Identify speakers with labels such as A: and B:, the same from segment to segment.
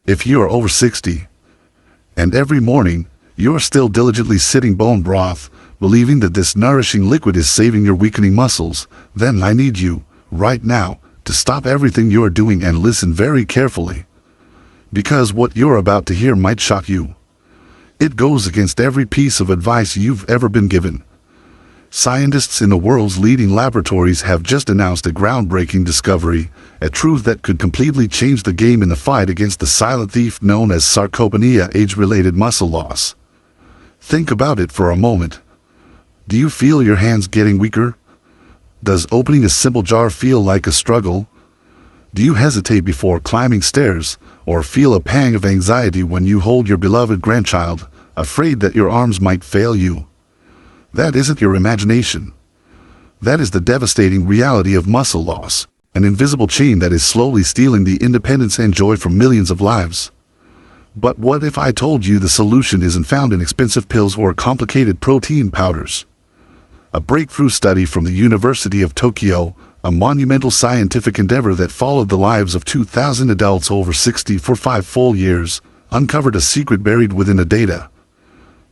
A: If you are over 60, and every morning you are still diligently sipping bone broth, believing that this nourishing liquid is saving your weakening muscles, then I need you, right now, to stop everything you are doing and listen very carefully. Because what you're about to hear might shock you. It goes against every piece of advice you've ever been given. Scientists in the world's leading laboratories have just announced a groundbreaking discovery, a truth that could completely change the game in the fight against the silent thief known as sarcopenia, age-related muscle loss. Think about it for a moment. Do you feel your hands getting weaker? Does opening a simple jar feel like a struggle? Do you hesitate before climbing stairs, or feel a pang of anxiety when you hold your beloved grandchild, afraid that your arms might fail you? That isn't your imagination. That is the devastating reality of muscle loss, an invisible chain that is slowly stealing the independence and joy from millions of lives. But what if I told you the solution isn't found in expensive pills or complicated protein powders? A breakthrough study from the University of Tokyo, a monumental scientific endeavor that followed the lives of 2,000 adults over 60 for 5 full years, uncovered a secret buried within the data.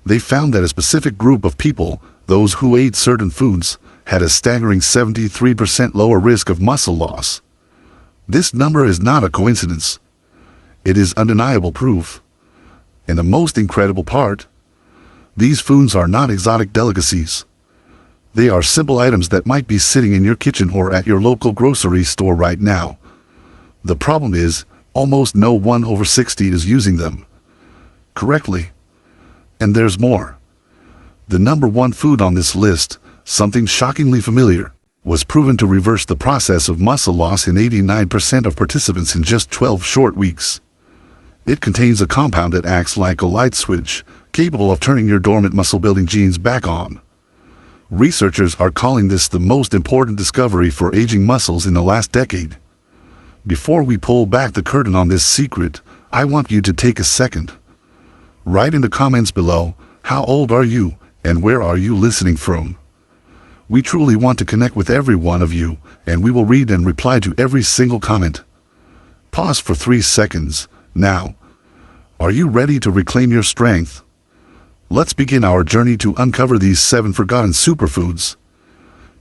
A: They found that a specific group of people, those who ate certain foods, had a staggering 73% lower risk of muscle loss. This number is not a coincidence. It is undeniable proof. And the most incredible part, these foods are not exotic delicacies. They are simple items that might be sitting in your kitchen or at your local grocery store right now. The problem is, almost no one over 60 is using them correctly. And there's more. The number one food on this list, something shockingly familiar, was proven to reverse the process of muscle loss in 89% of participants in just 12 short weeks. It contains a compound that acts like a light switch, capable of turning your dormant muscle-building genes back on. Researchers are calling this the most important discovery for aging muscles in the last decade. Before we pull back the curtain on this secret, I want you to take a second. Write in the comments below, how old are you, and where are you listening from? We truly want to connect with every one of you, and we will read and reply to every single comment. Pause for 3 seconds, now. Are you ready to reclaim your strength? Let's begin our journey to uncover these 7 forgotten superfoods.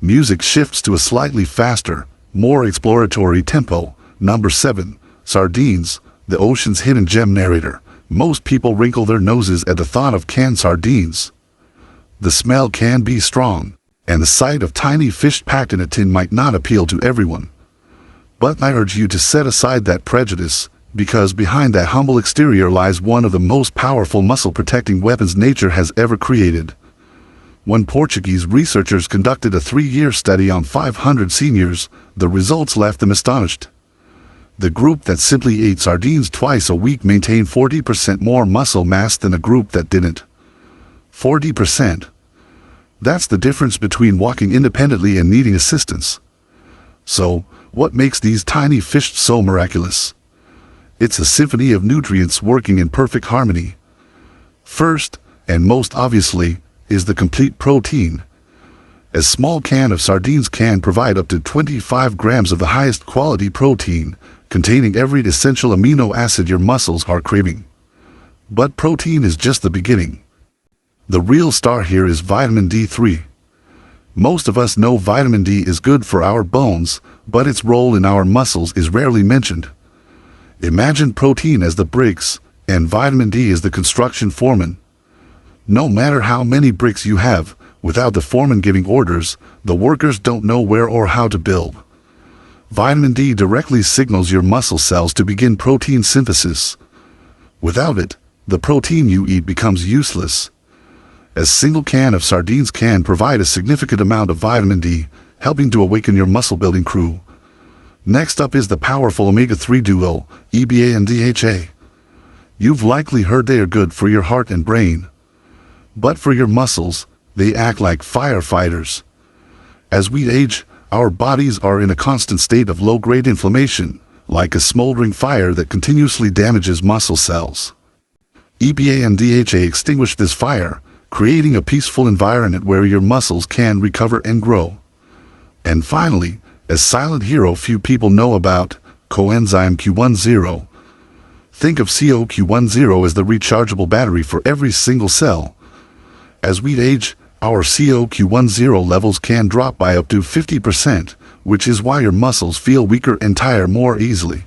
A: Music shifts to a slightly faster, more exploratory tempo. Number 7, Sardines, the ocean's hidden gem narrator. Most people wrinkle their noses at the thought of canned sardines. The smell can be strong, and the sight of tiny fish packed in a tin might not appeal to everyone. But I urge you to set aside that prejudice, because behind that humble exterior lies one of the most powerful muscle-protecting weapons nature has ever created. When Portuguese researchers conducted a 3-year study on 500 seniors, the results left them astonished. The group that simply ate sardines twice a week maintained 40% more muscle mass than a group that didn't. 40%. That's the difference between walking independently and needing assistance. So, what makes these tiny fish so miraculous? It's a symphony of nutrients working in perfect harmony. First, and most obviously, is the complete protein. A small can of sardines can provide up to 25 grams of the highest quality protein, containing every essential amino acid your muscles are craving. But protein is just the beginning. The real star here is vitamin D3. Most of us know vitamin D is good for our bones, but its role in our muscles is rarely mentioned. Imagine protein as the bricks, and vitamin D as the construction foreman. No matter how many bricks you have, without the foreman giving orders, the workers don't know where or how to build. Vitamin D directly signals your muscle cells to begin protein synthesis. Without it, the protein you eat becomes useless. A single can of sardines can provide a significant amount of vitamin D, helping to awaken your muscle-building crew. Next up is the powerful omega-3 duo, EPA and DHA. You've likely heard they are good for your heart and brain. But for your muscles, they act like firefighters. As we age, our bodies are in a constant state of low-grade inflammation, like a smoldering fire that continuously damages muscle cells. EPA and DHA extinguish this fire, creating a peaceful environment where your muscles can recover and grow. And finally, a silent hero few people know about, coenzyme Q10. Think of COQ10 as the rechargeable battery for every single cell. As we age, our COQ10 levels can drop by up to 50%, which is why your muscles feel weaker and tire more easily.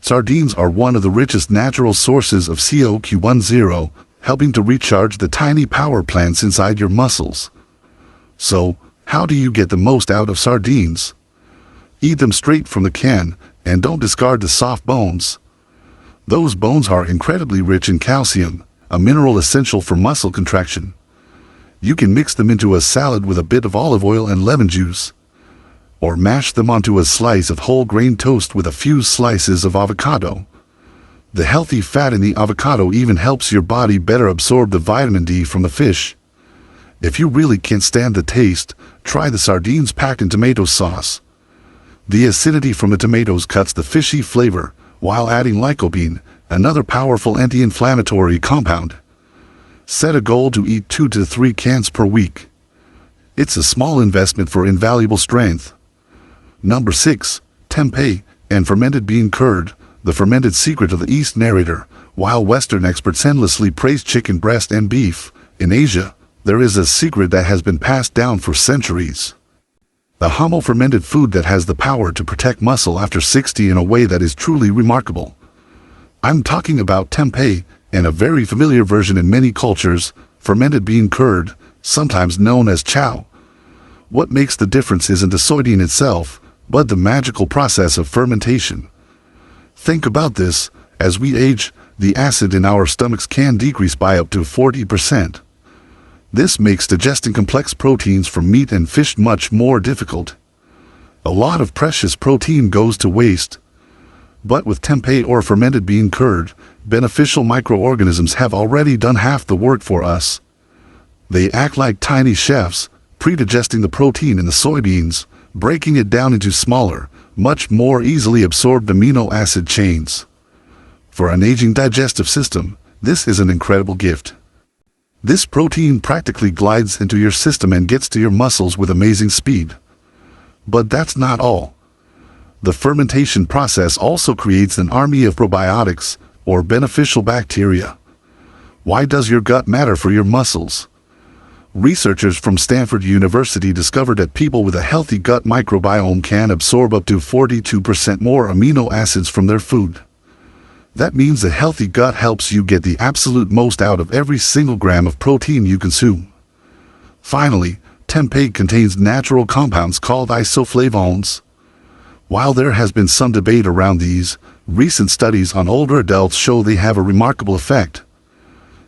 A: Sardines are one of the richest natural sources of COQ10, helping to recharge the tiny power plants inside your muscles. So, how do you get the most out of sardines? Eat them straight from the can, and don't discard the soft bones. Those bones are incredibly rich in calcium, a mineral essential for muscle contraction. You can mix them into a salad with a bit of olive oil and lemon juice, or mash them onto a slice of whole grain toast with a few slices of avocado. The healthy fat in the avocado even helps your body better absorb the vitamin D from the fish. If you really can't stand the taste, try the sardines packed in tomato sauce. The acidity from the tomatoes cuts the fishy flavor, while adding lycopene, another powerful anti-inflammatory compound. Set a goal to eat 2 to 3 cans per week. It's a small investment for invaluable strength. Number 6. Tempeh and fermented bean curd, the fermented secret of the East narrator. While Western experts endlessly praise chicken breast and beef, in Asia, there is a secret that has been passed down for centuries. The homo-fermented food that has the power to protect muscle after 60 in a way that is truly remarkable. I'm talking about tempeh, and a very familiar version in many cultures, fermented bean curd, sometimes known as chow. What makes the difference isn't the soybean itself, but the magical process of fermentation. Think about this: as we age, the acid in our stomachs can decrease by up to 40%. This makes digesting complex proteins from meat and fish much more difficult. A lot of precious protein goes to waste. But with tempeh or fermented bean curd, beneficial microorganisms have already done half the work for us. They act like tiny chefs, pre-digesting the protein in the soybeans, breaking it down into smaller, much more easily absorbed amino acid chains. For an aging digestive system, this is an incredible gift. This protein practically glides into your system and gets to your muscles with amazing speed. But that's not all. The fermentation process also creates an army of probiotics, or beneficial bacteria. Why does your gut matter for your muscles? Researchers from Stanford University discovered that people with a healthy gut microbiome can absorb up to 42% more amino acids from their food. That means a healthy gut helps you get the absolute most out of every single gram of protein you consume. Finally, tempeh contains natural compounds called isoflavones. While there has been some debate around these, recent studies on older adults show they have a remarkable effect.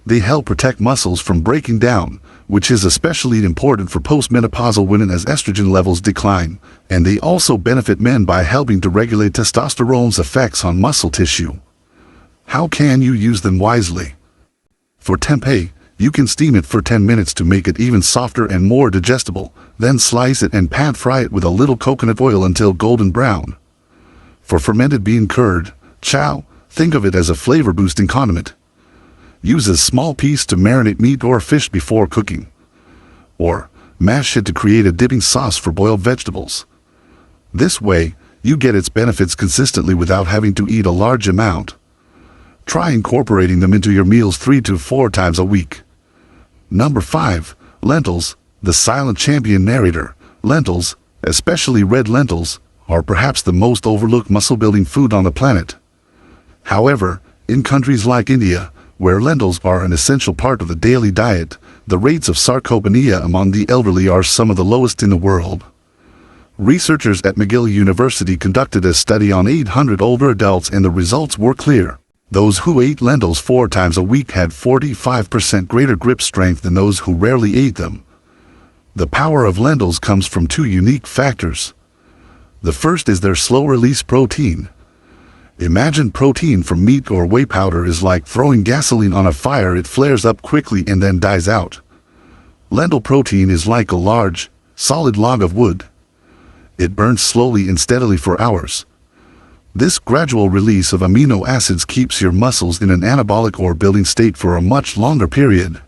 A: They help protect muscles from breaking down, which is especially important for postmenopausal women as estrogen levels decline, and they also benefit men by helping to regulate testosterone's effects on muscle tissue. How can you use them wisely? For tempeh, you can steam it for 10 minutes to make it even softer and more digestible, then slice it and pan-fry it with a little coconut oil until golden brown. For fermented bean curd, chow, think of it as a flavor-boosting condiment. Use a small piece to marinate meat or fish before cooking. Or, mash it to create a dipping sauce for boiled vegetables. This way, you get its benefits consistently without having to eat a large amount. Try incorporating them into your meals 3 to 4 times a week. Number 5. Lentils, the silent champion narrator. Lentils, especially red lentils, are perhaps the most overlooked muscle-building food on the planet. However, in countries like India, where lentils are an essential part of the daily diet, the rates of sarcopenia among the elderly are some of the lowest in the world. Researchers at McGill University conducted a study on 800 older adults and the results were clear. Those who ate lentils 4 times a week had 45% greater grip strength than those who rarely ate them. The power of lentils comes from 2 unique factors. The first is their slow-release protein. Imagine protein from meat or whey powder is like throwing gasoline on a fire. It flares up quickly and then dies out. Lentil protein is like a large, solid log of wood. It burns slowly and steadily for hours. This gradual release of amino acids keeps your muscles in an anabolic or building state for a much longer period.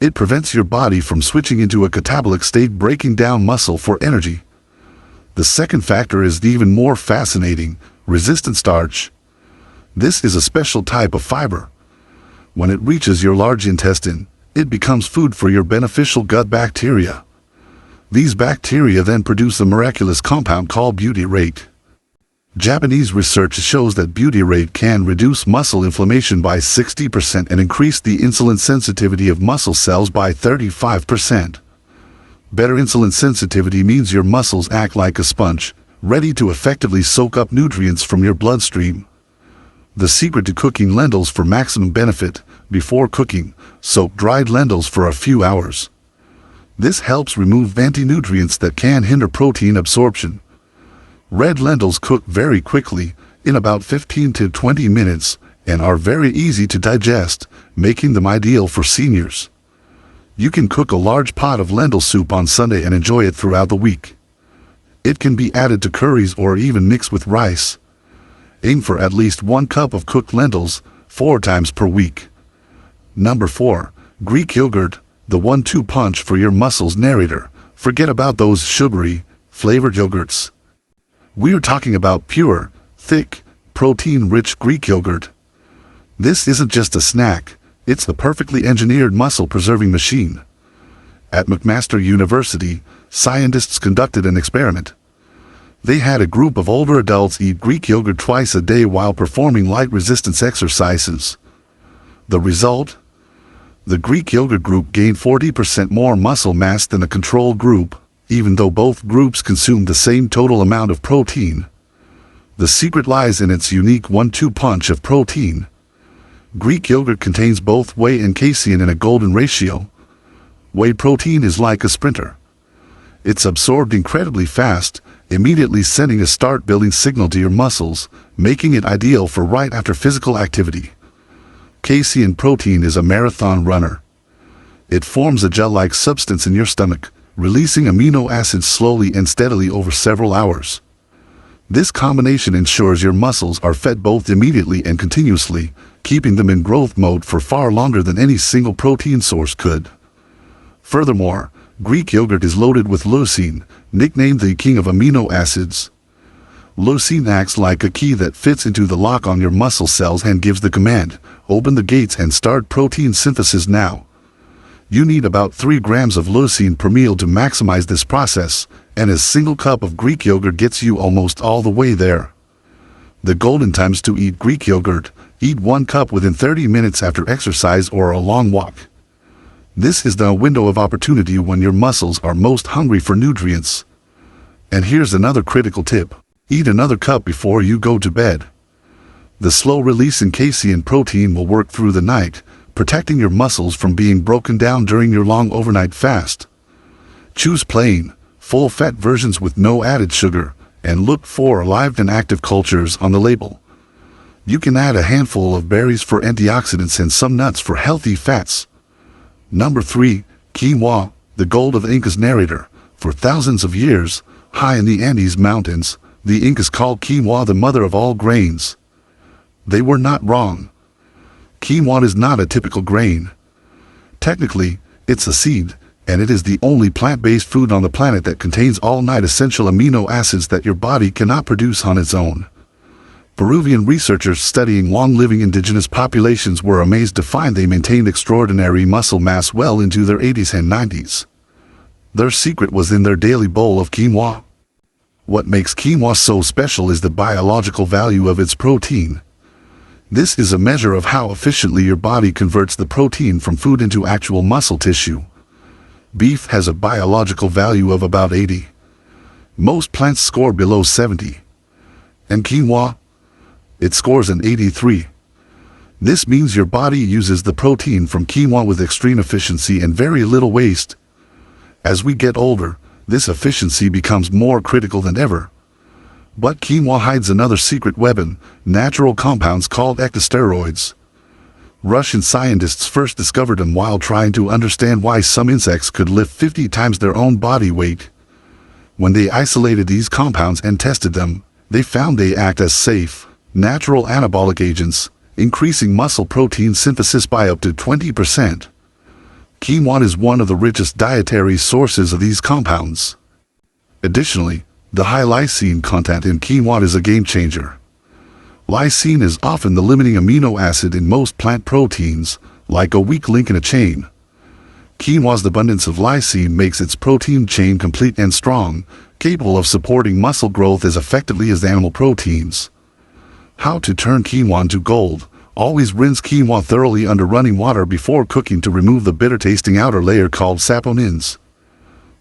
A: It prevents your body from switching into a catabolic state, breaking down muscle for energy. The second factor is even more fascinating: resistant starch. This is a special type of fiber. When it reaches your large intestine, it becomes food for your beneficial gut bacteria. These bacteria then produce a miraculous compound called butyrate. Japanese research shows that butyrate can reduce muscle inflammation by 60% and increase the insulin sensitivity of muscle cells by 35%. Better insulin sensitivity means your muscles act like a sponge, ready to effectively soak up nutrients from your bloodstream. The secret to cooking lentils for maximum benefit: before cooking, soak dried lentils for a few hours. This helps remove anti-nutrients that can hinder protein absorption. Red lentils cook very quickly, in about 15 to 20 minutes, and are very easy to digest, making them ideal for seniors. You can cook a large pot of lentil soup on Sunday and enjoy it throughout the week. It can be added to curries or even mixed with rice. Aim for at least 1 cup of cooked lentils, 4 times per week. Number 4. Greek yogurt, the 1-2 punch for your muscles. Narrator: forget about those sugary, flavored yogurts. We're talking about pure, thick, protein-rich Greek yogurt. This isn't just a snack, it's the perfectly engineered muscle-preserving machine. At McMaster University, scientists conducted an experiment. They had a group of older adults eat Greek yogurt twice a day while performing light resistance exercises. The result? The Greek yogurt group gained 40% more muscle mass than a control group, even though both groups consumed the same total amount of protein. The secret lies in its unique 1-2 punch of protein. Greek yogurt contains both whey and casein in a golden ratio. Whey protein is like a sprinter. It's absorbed incredibly fast, immediately sending a start-building signal to your muscles, making it ideal for right after physical activity. Casein protein is a marathon runner. It forms a gel-like substance in your stomach, releasing amino acids slowly and steadily over several hours. This combination ensures your muscles are fed both immediately and continuously, keeping them in growth mode for far longer than any single protein source could. Furthermore, Greek yogurt is loaded with leucine, nicknamed the king of amino acids. Leucine acts like a key that fits into the lock on your muscle cells and gives the command: open the gates and start protein synthesis now. You need about 3 grams of leucine per meal to maximize this process, and a single cup of Greek yogurt gets you almost all the way there. The golden times to eat Greek yogurt: eat 1 cup within 30 minutes after exercise or a long walk. This is the window of opportunity when your muscles are most hungry for nutrients. And here's another critical tip: eat another cup before you go to bed. The slow release in casein protein will work through the night, protecting your muscles from being broken down during your long overnight fast. Choose plain, full-fat versions with no added sugar, and look for live and active cultures on the label. You can add a handful of berries for antioxidants and some nuts for healthy fats. Number 3. Quinoa, the gold of Incas. Narrator: for thousands of years, high in the Andes Mountains, the Incas called quinoa the mother of all grains. They were not wrong. Quinoa is not a typical grain. Technically, it's a seed, and it is the only plant-based food on the planet that contains all 9 essential amino acids that your body cannot produce on its own. Peruvian researchers studying long-living indigenous populations were amazed to find they maintained extraordinary muscle mass well into their 80s and 90s. Their secret was in their daily bowl of quinoa. What makes quinoa so special is the biological value of its protein. This is a measure of how efficiently your body converts the protein from food into actual muscle tissue. Beef has a biological value of about 80. Most plants score below 70. And quinoa? It scores an 83. This means your body uses the protein from quinoa with extreme efficiency and very little waste. As we get older, this efficiency becomes more critical than ever. But quinoa hides another secret weapon: natural compounds called ectosteroids. Russian scientists first discovered them while trying to understand why some insects could lift 50 times their own body weight. When they isolated these compounds and tested them, they found they act as safe, natural anabolic agents, increasing muscle protein synthesis by up to 20%. Quinoa is one of the richest dietary sources of these compounds. Additionally, the high lysine content in quinoa is a game changer. Lysine is often the limiting amino acid in most plant proteins, like a weak link in a chain. Quinoa's abundance of lysine makes its protein chain complete and strong, capable of supporting muscle growth as effectively as animal proteins. How to turn quinoa into gold. Always rinse quinoa thoroughly under running water before cooking to remove the bitter-tasting outer layer called saponins.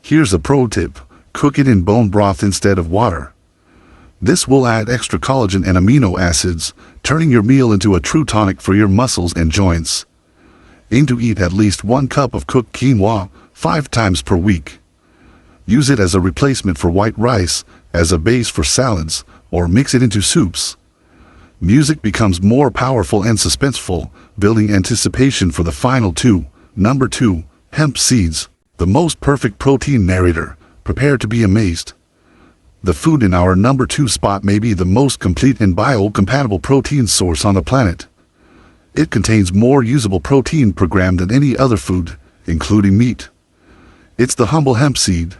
A: Here's a pro tip: cook it in bone broth instead of water. This will add extra collagen and amino acids, turning your meal into a true tonic for your muscles and joints. Aim to eat at least 1 cup of cooked quinoa 5 times per week. Use it as a replacement for white rice, as a base for salads, or mix it into soups. Music becomes more powerful and suspenseful, building anticipation for the final 2. Number 2. Hemp seeds. The most perfect protein narrator. Prepare to be amazed. The food in our number 2 spot may be the most complete and biocompatible protein source on the planet. It contains more usable protein per gram than any other food, including meat. It's the humble hemp seed.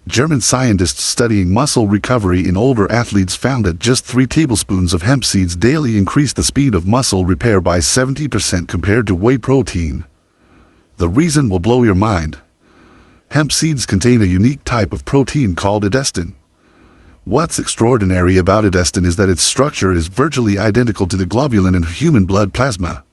A: German scientists studying muscle recovery in older athletes found that just 3 tablespoons of hemp seeds daily increased the speed of muscle repair by 70% compared to whey protein. The reason will blow your mind. Hemp seeds contain a unique type of protein called edestin. What's extraordinary about edestin is that its structure is virtually identical to the globulin in human blood plasma.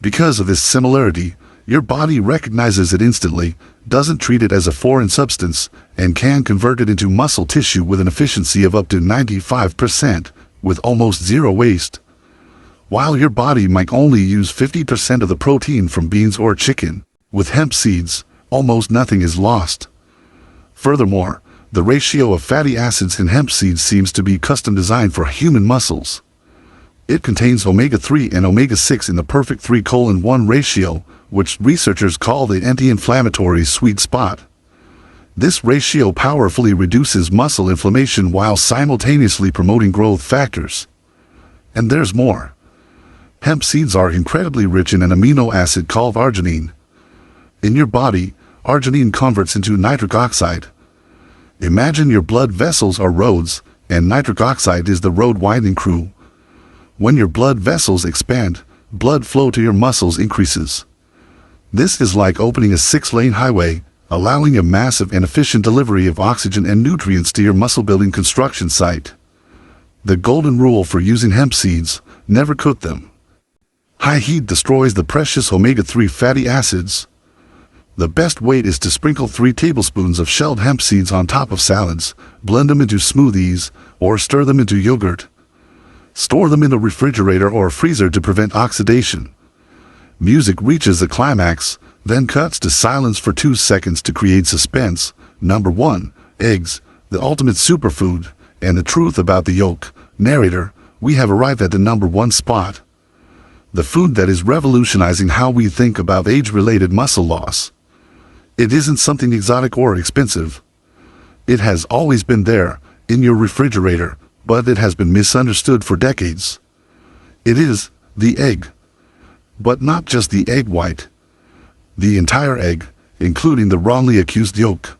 A: Because of this similarity, your body recognizes it instantly, doesn't treat it as a foreign substance, and can convert it into muscle tissue with an efficiency of up to 95%, with almost zero waste. While your body might only use 50% of the protein from beans or chicken, with hemp seeds, almost nothing is lost. Furthermore, the ratio of fatty acids in hemp seeds seems to be custom designed for human muscles. It contains omega-3 and omega-6 in the perfect 3:1 ratio, which researchers call the anti-inflammatory sweet spot. This ratio powerfully reduces muscle inflammation while simultaneously promoting growth factors. And there's more. Hemp seeds are incredibly rich in an amino acid called arginine. In your body, arginine converts into nitric oxide. Imagine your blood vessels are roads, and nitric oxide is the road widening crew. When your blood vessels expand, blood flow to your muscles increases. This is like opening a 6-lane highway, allowing a massive and efficient delivery of oxygen and nutrients to your muscle-building construction site. The golden rule for using hemp seeds: never cook them. High heat destroys the precious omega-3 fatty acids. The best way is to sprinkle 3 tablespoons of shelled hemp seeds on top of salads, blend them into smoothies, or stir them into yogurt. Store them in the refrigerator or freezer to prevent oxidation. Music reaches the climax, then cuts to silence for 2 seconds to create suspense. Number 1. Eggs, the ultimate superfood, and the truth about the yolk. Narrator, we have arrived at the number 1 spot. The food that is revolutionizing how we think about age-related muscle loss. It isn't something exotic or expensive. It has always been there, in your refrigerator, but it has been misunderstood for decades. It is the egg. But not just the egg white. The entire egg, including the wrongly accused yolk.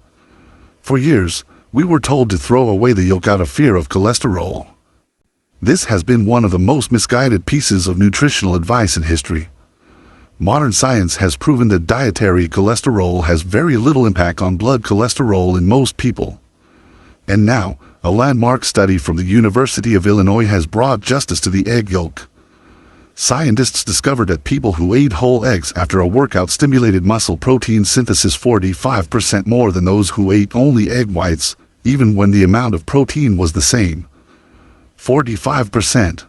A: For years, we were told to throw away the yolk out of fear of cholesterol. This has been one of the most misguided pieces of nutritional advice in history. Modern science has proven that dietary cholesterol has very little impact on blood cholesterol in most people. And now, a landmark study from the University of Illinois has brought justice to the egg yolk. Scientists discovered that people who ate whole eggs after a workout stimulated muscle protein synthesis 45% more than those who ate only egg whites, even when the amount of protein was the same. 45%.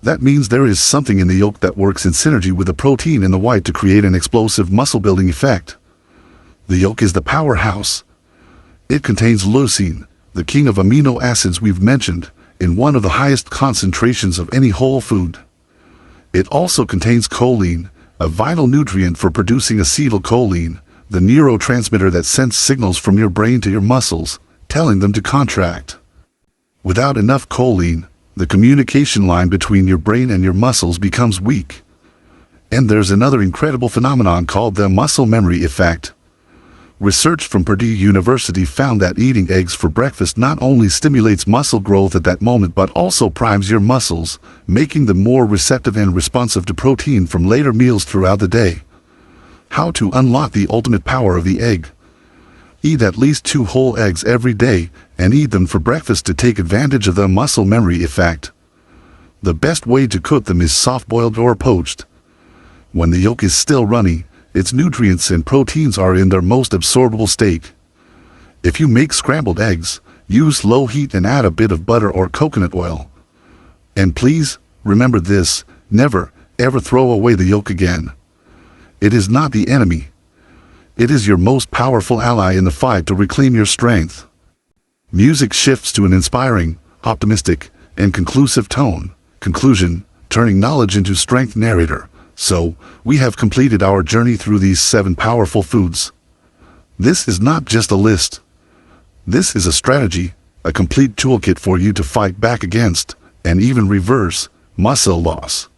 A: That means there is something in the yolk that works in synergy with the protein in the white to create an explosive muscle-building effect. The yolk is the powerhouse. It contains leucine, the king of amino acids we've mentioned, in one of the highest concentrations of any whole food. It also contains choline, a vital nutrient for producing acetylcholine, the neurotransmitter that sends signals from your brain to your muscles, telling them to contract. Without enough choline, the communication line between your brain and your muscles becomes weak. And there's another incredible phenomenon called the muscle memory effect. Research from Purdue University found that eating eggs for breakfast not only stimulates muscle growth at that moment but also primes your muscles, making them more receptive and responsive to protein from later meals throughout the day. How to unlock the ultimate power of the egg. Eat at least 2 whole eggs every day and eat them for breakfast to take advantage of the muscle memory effect. The best way to cook them is soft-boiled or poached. When the yolk is still runny, its nutrients and proteins are in their most absorbable state. If you make scrambled eggs, use low heat and add a bit of butter or coconut oil. And please, remember this, never, ever throw away the yolk again. It is not the enemy. It is your most powerful ally in the fight to reclaim your strength. Music shifts to an inspiring, optimistic, and conclusive tone. Conclusion, turning knowledge into strength. Narrator. So, we have completed our journey through these 7 powerful foods. This is not just a list. This is a strategy, a complete toolkit for you to fight back against, and even reverse, muscle loss.